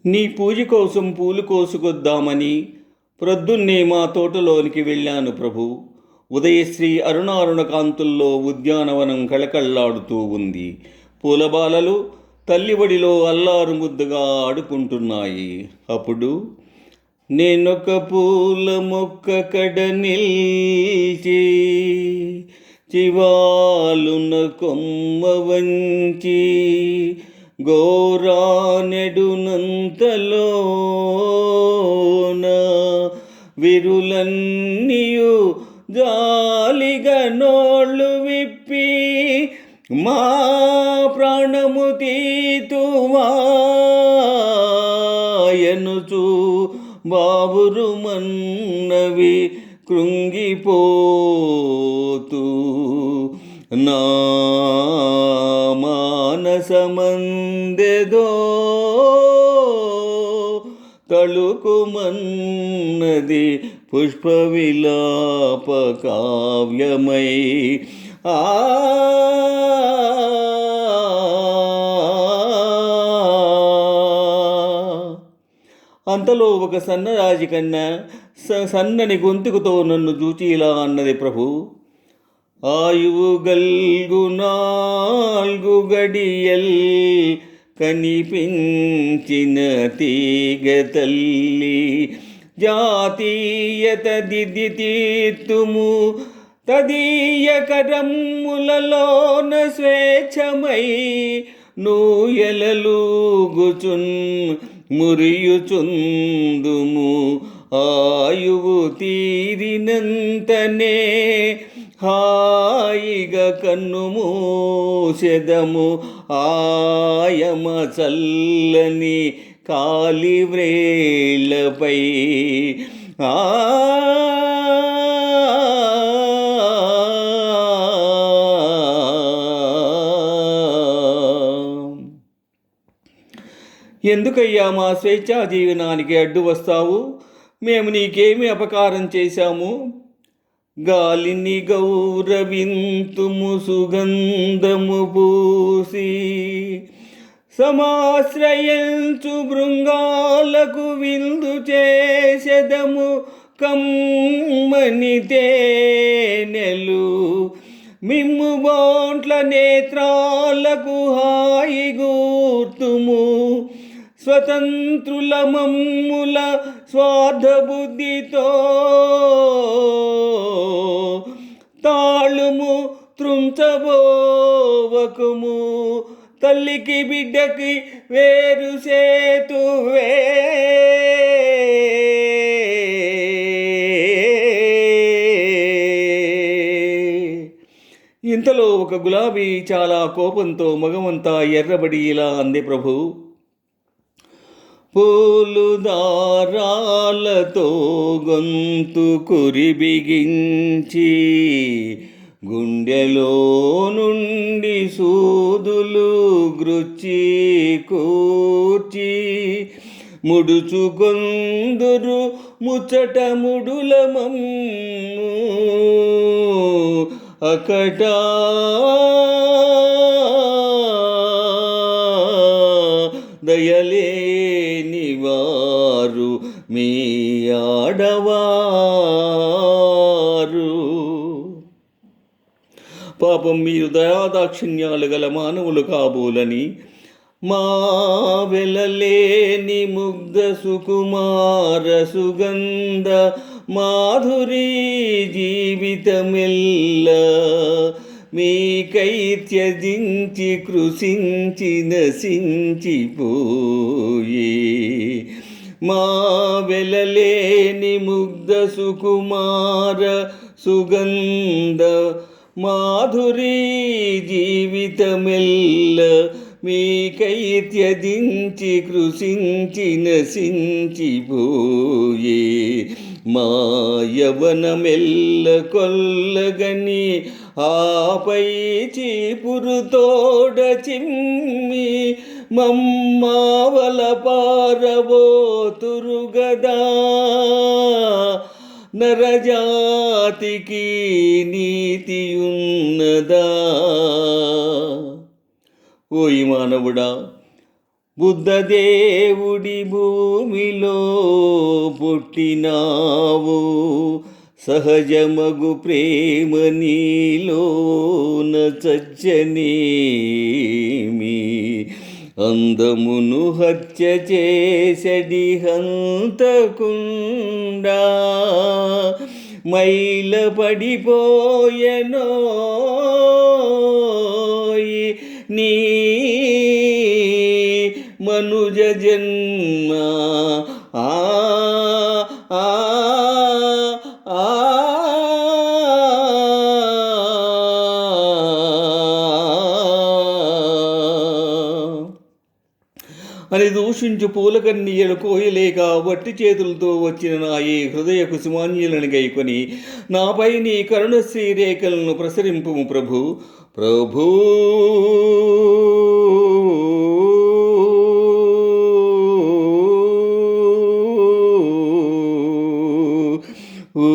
నీ పూజ కోసం పూలు కోసుకొద్దామని ప్రొద్దున్నే మా తోటలోనికి వెళ్ళాను ప్రభు. ఉదయశ్రీ అరుణారుణ కాంతుల్లో ఉద్యానవనం కళకళ్లాడుతూ ఉంది. పూలబాలలు తల్లివడిలో అల్లారు ముద్దుగా ఆడుకుంటున్నాయి. అప్పుడు నేనొక పూల మొక్క కడ నిల్చి చివాలున కొమ్మ వంచి గోరానెడునంతలోన విరులన్నీయు జాలిగా నోళ్ళు విప్పి మా ప్రాణము తీతువాయనుచు బాబురు మన్నవి కృంగిపోతూ నా మానసమందెదో తళుకుమన్నది పుష్పవిలాప కావ్యమై. అంతలో ఒక సన్నరాజి కన్నా సన్నని గొంతుకుతో నన్ను చూచి ఇలా అన్నది ప్రభు. ఆయువు గల్గు నాల్గు గడియల్ కనిపించిన తీగ తల్లి జాతీయత దిది తీర్తుము తదీయ కరమ్ములలోన స్వేచ్ఛమై నూయలలుగుచున్ మురియుచుందుము ఆయువు తీరినంతనే హాయిగా కన్ను మూసెదము ఆయమ చల్లని కాలివ్రేళ్లపై. ఎందుకయ్యా మా స్వేచ్ఛా జీవనానికి అడ్డు వస్తావు? మేము నీకేమి అపకారం చేశాము? గాలిని గౌరవింతుము సుగంధము పూసి సమాశ్రయించు బృంగాలకు విందు చేసెదము కమ్మని తేనెలు మిమ్ము బోంట్ల నేత్రాలకు హాయిగూర్తుము స్వతంత్రుల మమ్ముల స్వార్థ బుద్ధితో తాళుము త్రుంచబోవకుము తల్లికి బిడ్డకి వేరు సేతువే. ఇంతలో ఒక గులాబీ చాలా కోపంతో మగమంతా ఎర్రబడి ఇలా అంది ప్రభు. పూలు దారాలతో గొంతు కురిబిగించి గుండెలో నుండి సూదులు గ్రుచ్చి కూర్చి ముడుచుకొందురు ముచ్చట ముడుల మమ్ము అకట దయలేని వారు మీ ఆడవారు. పాపం మీరు దయాదాక్షిణ్యాలు గల మానవులు కాబోలని మా వెలలేని ముగ్ధ సుకుమార సుగంధ మాధురీ జీవితమెల్ల మీకై త్యజించి కృషించి నశించిపోయి మా వెలలేని ముగ్ధ సుకుమార సుగంధ మాధురీ జీవితమెల్ల మీకై త్యజించి కృషించి నశించిపోయే మా యవనమెల్ల కొల్లగని ఆపై చీపురుతోడ చిమ్మి మమ్మావల పారబోతురుగదా నరజాతికి నీతియున్నదా? ఓయి మానవుడా, బుద్ధదేవుడి భూమిలో పుట్టినావు, సహజమగు ప్రేమ నీలోన చచ్చనేమి. అందమును హత్య చేసడి హంతకుండా మైల పడిపోయెనోయి నీ మనుజ జన్మ. ఆ ఆ ఆ అని దూషించు పూలకన్నీయలు కోయలేక వట్టి చేతులతో వచ్చిన నా ఈ హృదయ కుసుమాన్యులను గైకొని నాపై నీ కరుణ శ్రీరేఖలను ప్రసరింపుము ప్రభు. ప్రభూ ఊ